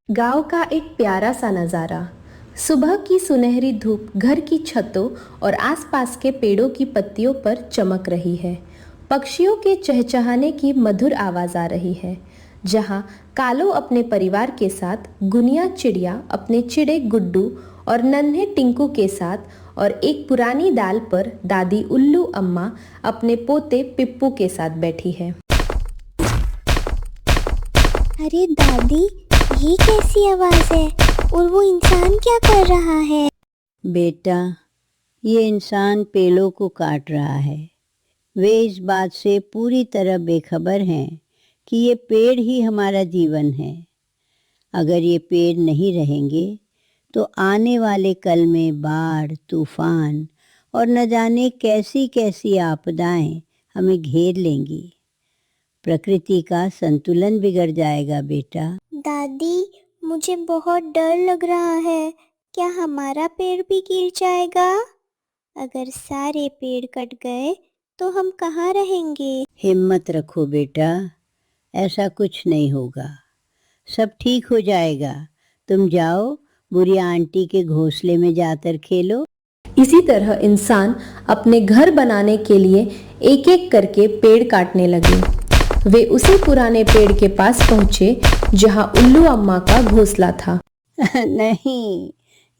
गांव का एक प्यारा सा नज़ारा। सुबह की सुनहरी धूप घर की छतों और आसपास के पेड़ों की पत्तियों पर चमक रही है। पक्षियों के चहचहाने की मधुर आवाज़ आ रही है। जहां कालो अपने परिवार के साथ, गुनिया चिड़िया अपने चिड़े गुड्डू और नन्हे टिंकू के साथ और एक पुरानी डाल पर दादी उल्लू अम्मा अपने पोते पिप्पू के साथ बैठी है। अरे दादी, ये कैसी आवाज है? और वो इंसान क्या कर रहा है? बेटा, ये इंसान पेड़ों को काट रहा है। वे इस बात से पूरी तरह बेखबर हैं कि ये पेड़ ही हमारा जीवन है। अगर ये पेड़ नहीं रहेंगे तो आने वाले कल में बाढ़, तूफान और न जाने कैसी कैसी आपदाएं हमें घेर लेंगी। प्रकृति का संतुलन बिगड़ जाएगा बेटा। दादी, मुझे बहुत डर लग रहा है। क्या हमारा पेड़ भी गिर जाएगा? अगर सारे पेड़ कट गए तो हम कहाँ रहेंगे? हिम्मत रखो बेटा, ऐसा कुछ नहीं होगा। सब ठीक हो जाएगा। तुम जाओ, बुढ़िया आंटी के घोंसले में जाकर खेलो। इसी तरह इंसान अपने घर बनाने के लिए एक एक करके पेड़ काटने लगे। वे उसी पुराने पेड़ के पास पहुंचे जहां उल्लू अम्मा का घोंसला था। नहीं,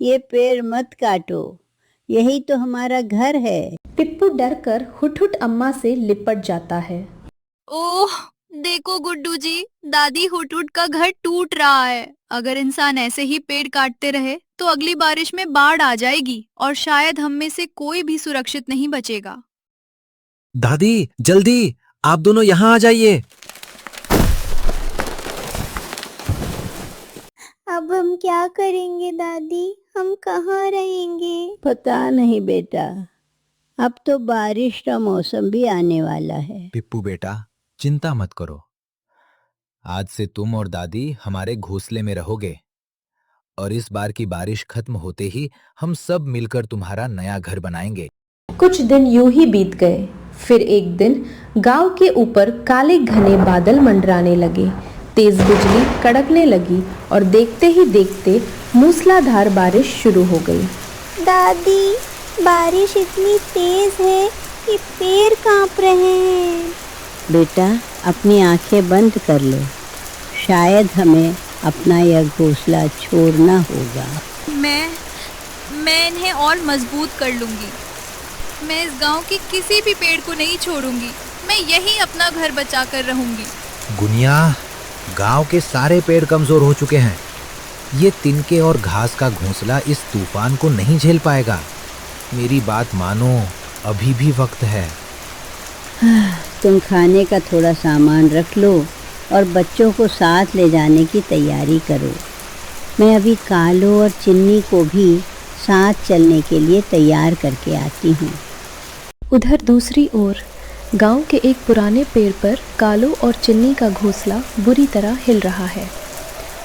ये पेड़ मत काटो, यही तो हमारा घर है। पिप्पू डरकर हुट-हुट अम्मा से लिपट जाता है। ओह, देखो गुड्डू जी, दादी हुट-हुट का घर टूट रहा है। अगर इंसान ऐसे ही पेड़ काटते रहे तो अगली बारिश में बाढ़ आ जाएगी और शायद हम में से कोई भी सुरक्षित नहीं बचेगा। दादी, जल्दी, आप दोनों यहाँ आ जाइए। अब हम क्या करेंगे दादी? हम कहाँ रहेंगे? पता नहीं बेटा, अब तो बारिश का मौसम भी आने वाला है। पिप्पू बेटा, चिंता मत करो। आज से तुम और दादी हमारे घोंसले में रहोगे और इस बार की बारिश खत्म होते ही हम सब मिलकर तुम्हारा नया घर बनाएंगे। कुछ दिन यूं ही बीत गए। फिर एक दिन गांव के ऊपर काले घने बादल मंडराने लगे। तेज बिजली कड़कने लगी और देखते ही देखते मूसलाधार बारिश शुरू हो गई। दादी, बारिश इतनी तेज है कि पेड़ कांप रहे हैं। बेटा, अपनी आंखें बंद कर लो, शायद हमें अपना यह घोंसला छोड़ना होगा। मैं इन्हें और मजबूत कर लूंगी। मैं इस गांव के किसी भी पेड़ को नहीं छोड़ूंगी। मैं यहीं अपना घर बचाकर रहूंगी। गुनिया, गांव के सारे पेड़ कमजोर हो चुके हैं। ये तिनके और घास का घोंसला इस तूफान को नहीं झेल पाएगा। मेरी बात मानो, अभी भी वक्त है। तुम खाने का थोड़ा सामान रख लो और बच्चों को साथ ले जाने की तैयारी करो। मैं अभी कालो और चिन्नी को भी साथ चलने के लिए तैयार करके आती हूँ। उधर दूसरी ओर गांव के एक पुराने पेड़ पर कालो और चिन्नी का घोंसला बुरी तरह हिल रहा है।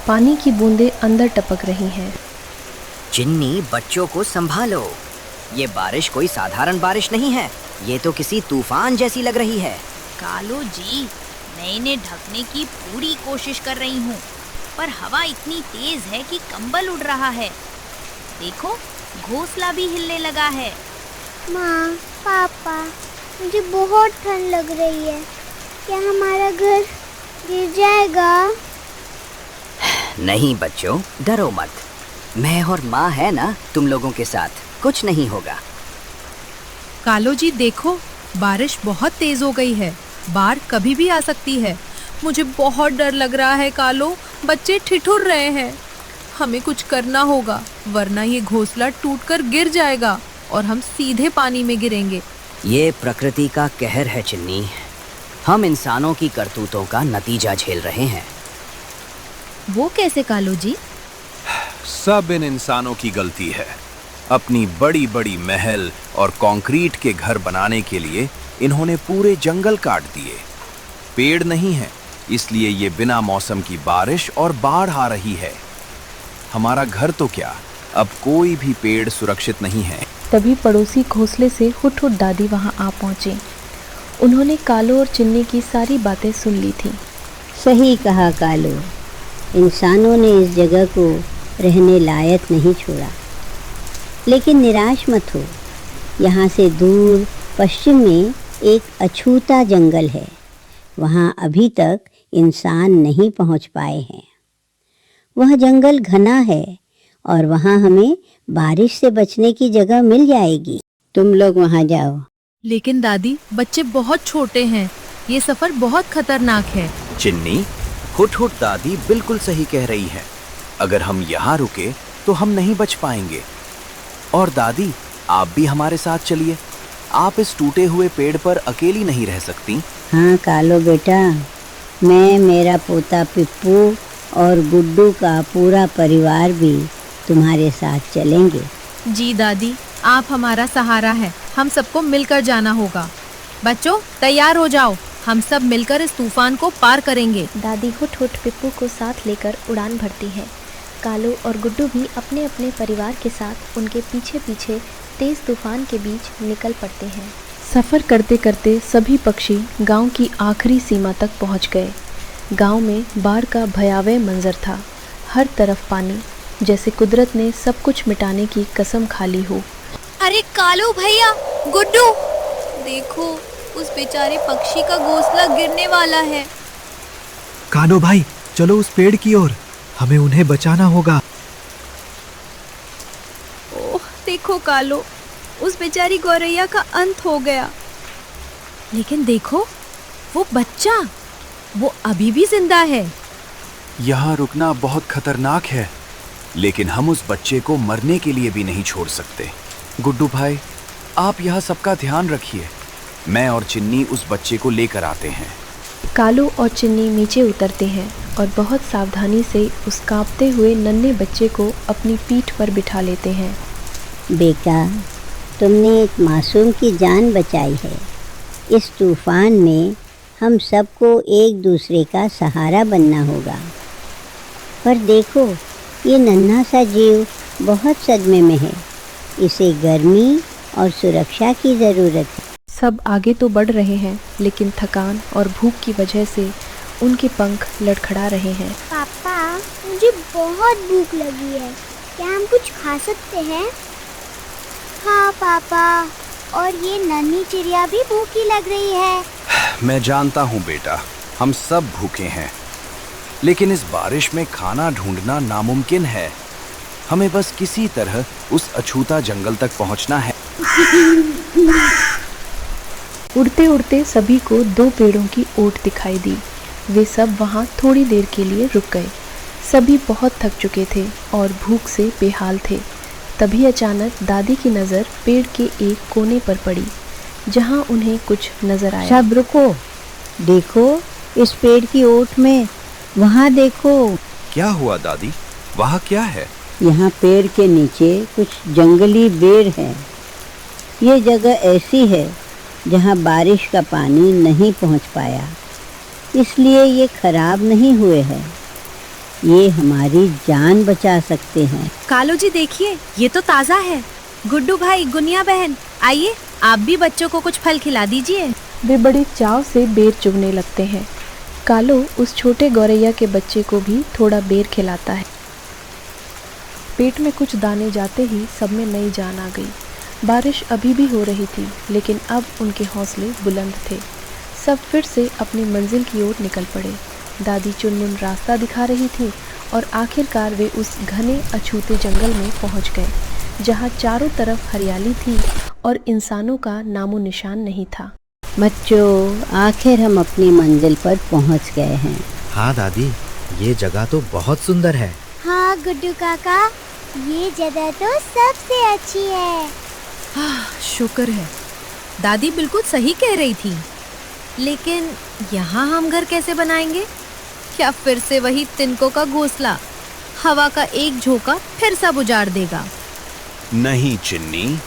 पानी की बूंदें अंदर टपक रही हैं। चिन्नी, बच्चों को संभालो। ये बारिश कोई साधारण बारिश नहीं है, ये तो किसी तूफान जैसी लग रही है। कालो जी, मैं इन्हें ढकने की पूरी कोशिश कर रही हूँ, पर हवा इतनी तेज है कि कंबल उड़ रहा है। देखो, घोंसला भी हिलने लगा है। माँ, पापा, मुझे बहुत ठंड लग रही है। क्या हमारा घर गिर जाएगा? नहीं बच्चों, डरो मत। मैं और माँ है ना तुम लोगों के साथ, कुछ नहीं होगा। कालो जी देखो, बारिश बहुत तेज हो गई है। बाढ़ कभी भी आ सकती है। मुझे बहुत डर लग रहा है कालो, बच्चे ठिठुर रहे हैं। हमें कुछ करना होगा, वरना ये घोंसला टूटकर गिर जाएगा और हम सीधे पानी में गिरेंगे। ये प्रकृति का कहर है चिन्नी। हम इंसानों की करतूतों का नतीजा झेल रहे हैं। वो कैसे कालो जी? सब इन इंसानों की गलती है। अपनी बड़ी बड़ी महल और कंक्रीट के घर बनाने के लिए इन्होंने पूरे जंगल काट दिए। पेड़ नहीं है, इसलिए ये बिना मौसम की बारिश और बाढ़ आ रही है। हमारा घर तो क्या, अब कोई भी पेड़ सुरक्षित नहीं है। तभी पड़ोसी घोंसले से हुट-हुट दादी वहां आ पहुंचे। उन्होंने कालो और चिन्नी की सारी बातें सुन ली थी। सही कहा कालो, इंसानों ने इस जगह को रहने लायक नहीं छोड़ा। लेकिन निराश मत हो, यहाँ से दूर पश्चिम में एक अछूता जंगल है। वहाँ अभी तक इंसान नहीं पहुँच पाए हैं। वह जंगल घना है और वहाँ हमें बारिश से बचने की जगह मिल जाएगी। तुम लोग वहाँ जाओ। लेकिन दादी, बच्चे बहुत छोटे हैं, ये सफर बहुत खतरनाक है। चिन्नी, हुट दादी बिल्कुल सही कह रही है। अगर हम यहाँ रुके तो हम नहीं बच पाएंगे। और दादी, आप भी हमारे साथ चलिए। आप इस टूटे हुए पेड़ पर अकेली नहीं रह सकती। हाँ कालो बेटा, मैं, मेरा पोता पिप्पू और गुड्डू का पूरा परिवार भी तुम्हारे साथ चलेंगे। जी दादी, आप हमारा सहारा है। हम सबको मिलकर जाना होगा। बच्चों, तैयार हो जाओ, हम सब मिलकर इस तूफान को पार करेंगे। दादी हुट हुट पिप्पू को साथ लेकर उड़ान भरती है। कालू और गुड्डू भी अपने अपने परिवार के साथ उनके पीछे पीछे तेज तूफान के बीच निकल पड़ते हैं। सफ़र करते करते सभी पक्षी गांव की आखिरी सीमा तक पहुंच गए। गांव में बाढ़ का भयावह मंजर था। हर तरफ पानी, जैसे कुदरत ने सब कुछ मिटाने की कसम खा ली हो। अरे कालू भैया, गुड्डू, देखो उस बेचारे पक्षी का घोंसला गिरने वाला है। कालो भाई, चलो उस पेड़ की ओर, हमें उन्हें बचाना होगा। ओह देखो कालो, उस बेचारी गौरैया का अंत हो गया। लेकिन देखो, वो बच्चा, वो अभी भी जिंदा है। यहाँ रुकना बहुत खतरनाक है, लेकिन हम उस बच्चे को मरने के लिए भी नहीं छोड़ सकते। गुड्डू भाई, आप यहाँ सबका ध्यान रखिए। मैं और चिन्नी उस बच्चे को लेकर आते हैं। कालू और चिन्नी नीचे उतरते हैं और बहुत सावधानी से उस कांपते हुए नन्हे बच्चे को अपनी पीठ पर बिठा लेते हैं। बेटा, तुमने एक मासूम की जान बचाई है। इस तूफान में हम सबको एक दूसरे का सहारा बनना होगा। पर देखो, ये नन्हा सा जीव बहुत सदमे में है। इसे गर्मी और सुरक्षा की ज़रूरत है। सब आगे तो बढ़ रहे हैं, लेकिन थकान और भूख की वजह से उनके पंख लड़खड़ा रहे हैं। पापा, मुझे बहुत भूख लगी है, क्या हम कुछ खा सकते हैं? हाँ पापा, और ये नन्ही चिड़िया भी भूखी लग रही है। मैं जानता हूँ बेटा, हम सब भूखे हैं, लेकिन इस बारिश में खाना ढूंढना नामुमकिन है। हमें बस किसी तरह उस अछूता जंगल तक पहुँचना है। उड़ते उड़ते सभी को 2 पेड़ों की ओट दिखाई दी। वे सब वहाँ थोड़ी देर के लिए रुक गए। सभी बहुत थक चुके थे और भूख से बेहाल थे। तभी अचानक दादी की नज़र पेड़ के एक कोने पर पड़ी, जहाँ उन्हें कुछ नजर आया। सब रुको, देखो इस पेड़ की ओट में, वहाँ देखो। क्या हुआ दादी, वहाँ क्या है? यहाँ पेड़ के नीचे कुछ जंगली बेर हैं। ये जगह ऐसी है जहाँ बारिश का पानी नहीं पहुँच पाया, इसलिए ये खराब नहीं हुए हैं। ये हमारी जान बचा सकते हैं। कालो जी देखिए, ये तो ताज़ा है। गुड्डू भाई, गुनिया बहन, आइए आप भी बच्चों को कुछ फल खिला दीजिए। वे बड़ी चाव से बेर चुगने लगते हैं। कालो उस छोटे गौरैया के बच्चे को भी थोड़ा बेर खिलाता है। पेट में कुछ दाने जाते ही सब में नई जान आ गई। बारिश अभी भी हो रही थी, लेकिन अब उनके हौसले बुलंद थे। सब फिर से अपनी मंजिल की ओर निकल पड़े। दादी चुनमुन रास्ता दिखा रही थी और आखिरकार वे उस घने अछूते जंगल में पहुंच गए, जहां चारों तरफ हरियाली थी और इंसानों का नामो निशान नहीं था। बच्चों, आखिर हम अपनी मंजिल पर पहुंच गए हैं। हाँ दादी, ये जगह तो बहुत सुंदर है। हाँ गुड्डू काका, ये जगह तो सबसे अच्छी है। शुक्र है, दादी बिल्कुल सही कह रही थी। लेकिन यहाँ हम घर कैसे बनाएंगे? क्या फिर से वही तिनकों का घोंसला? हवा का एक झोंका फिर सब उजाड़ देगा। नहीं चिन्नी,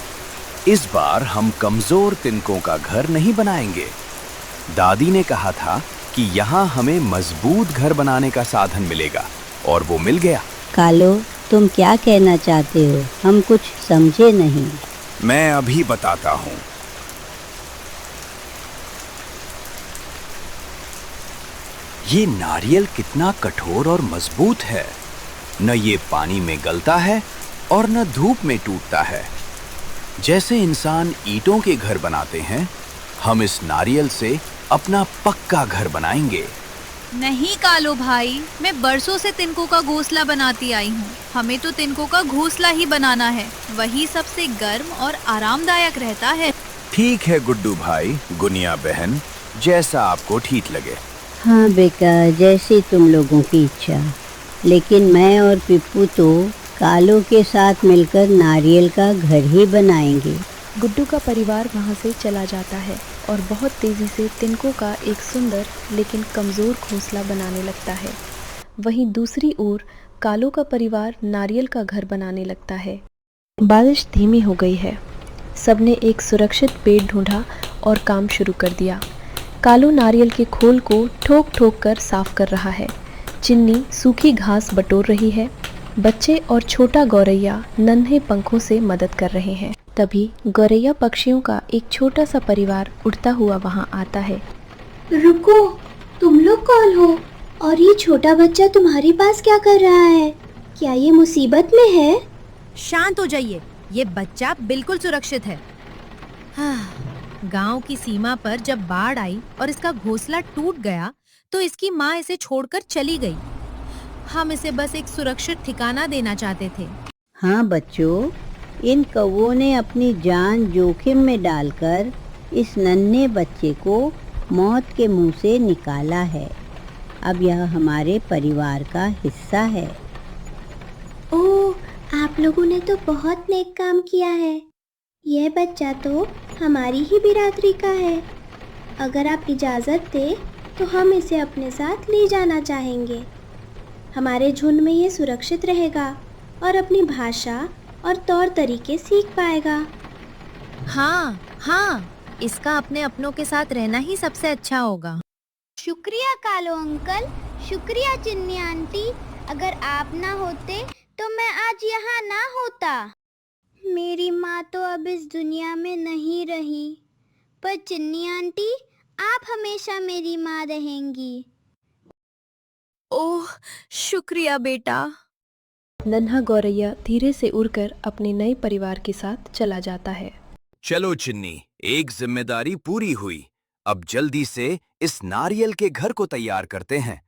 इस बार हम कमजोर तिनकों का घर नहीं बनाएंगे। दादी ने कहा था कि यहाँ हमें मजबूत घर बनाने का साधन मिलेगा, और वो मिल गया। कालो, तुम क्या कहना चाहते हो? हम कुछ समझे नहीं। मैं अभी बताता हूँ। ये नारियल कितना कठोर और मजबूत है। न ये पानी में गलता है और न धूप में टूटता है। जैसे इंसान ईंटों के घर बनाते हैं, हम इस नारियल से अपना पक्का घर बनाएंगे। नहीं कालो भाई, मैं बरसों से तिनकों का घोंसला बनाती आई हूँ। हमें तो तिनकों का घोंसला ही बनाना है, वही सबसे गर्म और आरामदायक रहता है। ठीक है गुड्डू भाई, गुनिया बहन, जैसा आपको ठीक लगे। हाँ बेटा, जैसी तुम लोगों की इच्छा। लेकिन मैं और पिप्पू तो कालो के साथ मिलकर नारियल का घर ही बनाएंगे। गुड्डू का परिवार वहाँ से चला जाता है और बहुत तेज़ी से तिनकों का एक सुंदर लेकिन कमज़ोर घोंसला बनाने लगता है। वहीं दूसरी ओर कालो का परिवार नारियल का घर बनाने लगता है। बारिश धीमी हो गई है। सबने एक सुरक्षित पेड़ ढूंढा और काम शुरू कर दिया। कालो नारियल के खोल को ठोक ठोक कर साफ कर रहा है। चिन्नी सूखी घास बटोर रही है। बच्चे और छोटा गौरैया नन्हे पंखों से मदद कर रहे हैं। तभी गौरैया पक्षियों का एक छोटा सा परिवार उड़ता हुआ वहां आता है। रुको, तुम लोग कौन हो और ये छोटा बच्चा तुम्हारे पास क्या कर रहा है? क्या ये मुसीबत में है? शांत हो जाइए, ये बच्चा बिल्कुल सुरक्षित है। गांव की सीमा पर जब बाढ़ आई और इसका घोंसला टूट गया तो इसकी माँ इसे छोड़कर चली गई। हम इसे बस एक सुरक्षित ठिकाना देना चाहते थे। हाँ बच्चों, इन कौवों ने अपनी जान जोखिम में डालकर इस नन्हे बच्चे को मौत के मुंह से निकाला है। अब यह हमारे परिवार का हिस्सा है। ओह, आप लोगों ने तो बहुत नेक काम किया है। यह बच्चा तो हमारी ही बिरादरी का है। अगर आप इजाज़त दें तो हम इसे अपने साथ ले जाना चाहेंगे। हमारे झुंड में ये सुरक्षित रहेगा और अपनी भाषा और तौर तरीके सीख पाएगा। हाँ हाँ, इसका अपने अपनों के साथ रहना ही सबसे अच्छा होगा। शुक्रिया कालो अंकल, शुक्रिया चिन्नी आंटी। अगर आप ना होते तो मैं आज यहाँ ना होता। मेरी माँ तो अब इस दुनिया में नहीं रही, पर चिन्नी आंटी आप हमेशा मेरी माँ रहेंगी। ओह, शुक्रिया बेटा। नन्हा गौरैया धीरे से उड़कर अपने नए परिवार के साथ चला जाता है। चलो चिन्नी, एक जिम्मेदारी पूरी हुई। अब जल्दी से इस नारियल के घर को तैयार करते हैं।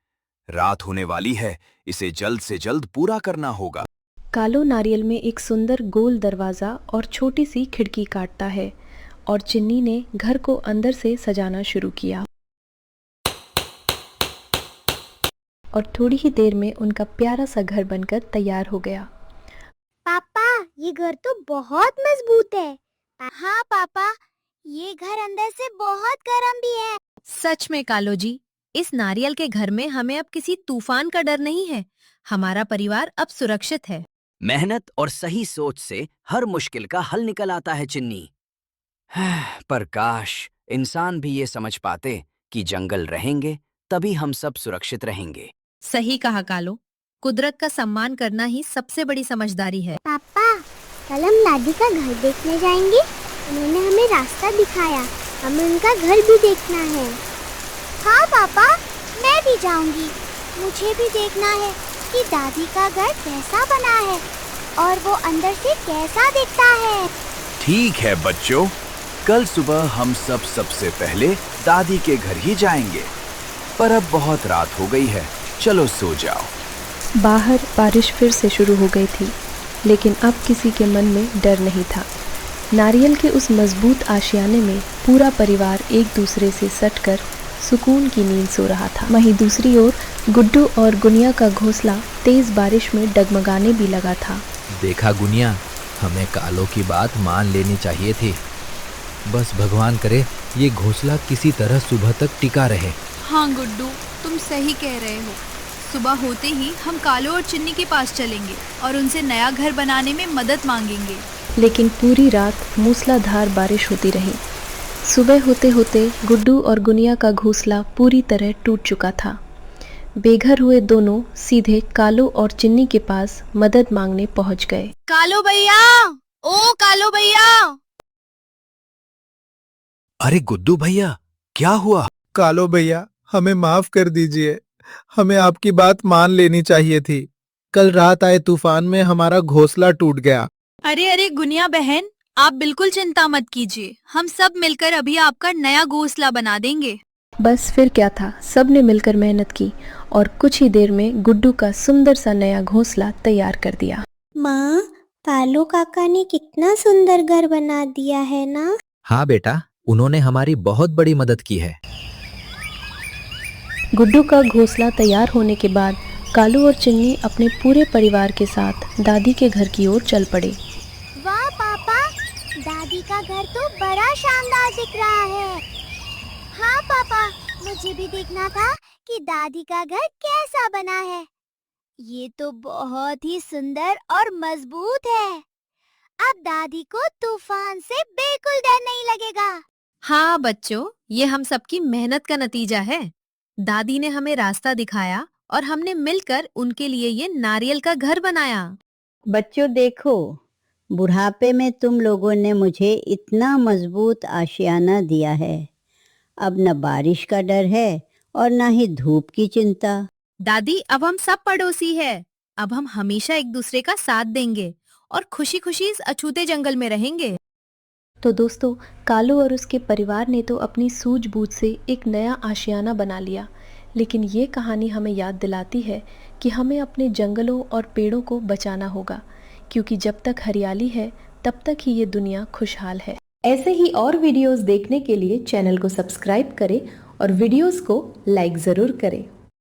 रात होने वाली है, इसे जल्द से जल्द पूरा करना होगा। कालो नारियल में एक सुंदर गोल दरवाज़ा और छोटी सी खिड़की काटता है और चिन्नी ने घर को अंदर से सजाना शुरू किया। और थोड़ी ही देर में उनका प्यारा सा घर बनकर तैयार हो गया। पापा, ये घर तो बहुत मजबूत है। हाँ पापा, ये घर अंदर से बहुत गर्म भी है। सच में कालो जी, इस नारियल के घर में हमें अब किसी तूफान का डर नहीं है। हमारा परिवार अब सुरक्षित है। मेहनत और सही सोच से हर मुश्किल का हल निकल आता है चिन्नी। पर काश इंसान भी ये समझ पाते कि जंगल रहेंगे तभी हम सब सुरक्षित रहेंगे। सही कहा कालो, कुदरत का सम्मान करना ही सबसे बड़ी समझदारी है। पापा, कल हम दादी का घर देखने जाएंगे। उन्होंने हमें रास्ता दिखाया, हमें उनका घर भी देखना है। हाँ पापा, मैं भी जाऊंगी। मुझे भी देखना है कि दादी का घर कैसा बना है और वो अंदर से कैसा दिखता है। ठीक है बच्चों, कल सुबह हम सब सबसे पहले दादी के घर ही जाएंगे। पर अब बहुत रात हो गई है, चलो सो जाओ। बाहर बारिश फिर से शुरू हो गई थी, लेकिन अब किसी के मन में डर नहीं था। नारियल के उस मजबूत आशियाने में पूरा परिवार एक दूसरे से सटकर सुकून की नींद सो रहा था। वहीं दूसरी ओर गुड्डू और गुनिया का घोंसला तेज बारिश में डगमगाने भी लगा था। देखा गुनिया, हमें कालो की बात मान लेनी चाहिए थी। बस भगवान करे ये घोंसला किसी तरह सुबह तक टिका रहे। हाँ गुड्डू, तुम सही कह रहे हो। सुबह होते ही हम कालो और चिन्नी के पास चलेंगे और उनसे नया घर बनाने में मदद मांगेंगे। लेकिन पूरी रात मूसलाधार बारिश होती रही। सुबह होते होते गुड्डू और गुनिया का घोंसला पूरी तरह टूट चुका था। बेघर हुए दोनों सीधे कालो और चिन्नी के पास मदद मांगने पहुंच गए। कालो भैया, ओ कालो भैया। अरे गुड्डू भैया, क्या हुआ? कालो भैया, हमें माफ कर दीजिए। हमें आपकी बात मान लेनी चाहिए थी। कल रात आए तूफान में हमारा घोंसला टूट गया। अरे अरे गुनिया बहन, आप बिल्कुल चिंता मत कीजिए, हम सब मिलकर अभी आपका नया घोंसला बना देंगे। बस फिर क्या था, सब ने मिलकर मेहनत की और कुछ ही देर में गुड्डू का सुंदर सा नया घोंसला तैयार कर दिया। माँ, कालू काका ने कितना सुंदर घर बना दिया है ना। हाँ बेटा, उन्होंने हमारी बहुत बड़ी मदद की है। गुड्डू का घोंसला तैयार होने के बाद कालू और चिन्नी अपने पूरे परिवार के साथ दादी के घर की ओर चल पड़े। वाह पापा, दादी का घर तो बड़ा शानदार दिख रहा है। हाँ पापा, मुझे भी देखना था कि दादी का घर कैसा बना है। ये तो बहुत ही सुंदर और मजबूत है। अब दादी को तूफान से बिल्कुल डर नहीं लगेगा। हाँ बच्चों, ये हम सबकी मेहनत का नतीजा है। दादी ने हमें रास्ता दिखाया और हमने मिलकर उनके लिए ये नारियल का घर बनाया। बच्चों देखो, बुढ़ापे में तुम लोगों ने मुझे इतना मजबूत आशियाना दिया है। अब न बारिश का डर है और न ही धूप की चिंता। दादी, अब हम सब पड़ोसी हैं। अब हम हमेशा एक दूसरे का साथ देंगे और खुशी खुशी इस अछूते जंगल में रहेंगे। तो दोस्तों, कालू और उसके परिवार ने तो अपनी सूझबूझ से एक नया आशियाना बना लिया, लेकिन ये कहानी हमें याद दिलाती है कि हमें अपने जंगलों और पेड़ों को बचाना होगा, क्योंकि जब तक हरियाली है तब तक ही ये दुनिया खुशहाल है। ऐसे ही और वीडियोस देखने के लिए चैनल को सब्सक्राइब करें और वीडियोस को लाइक ज़रूर करें।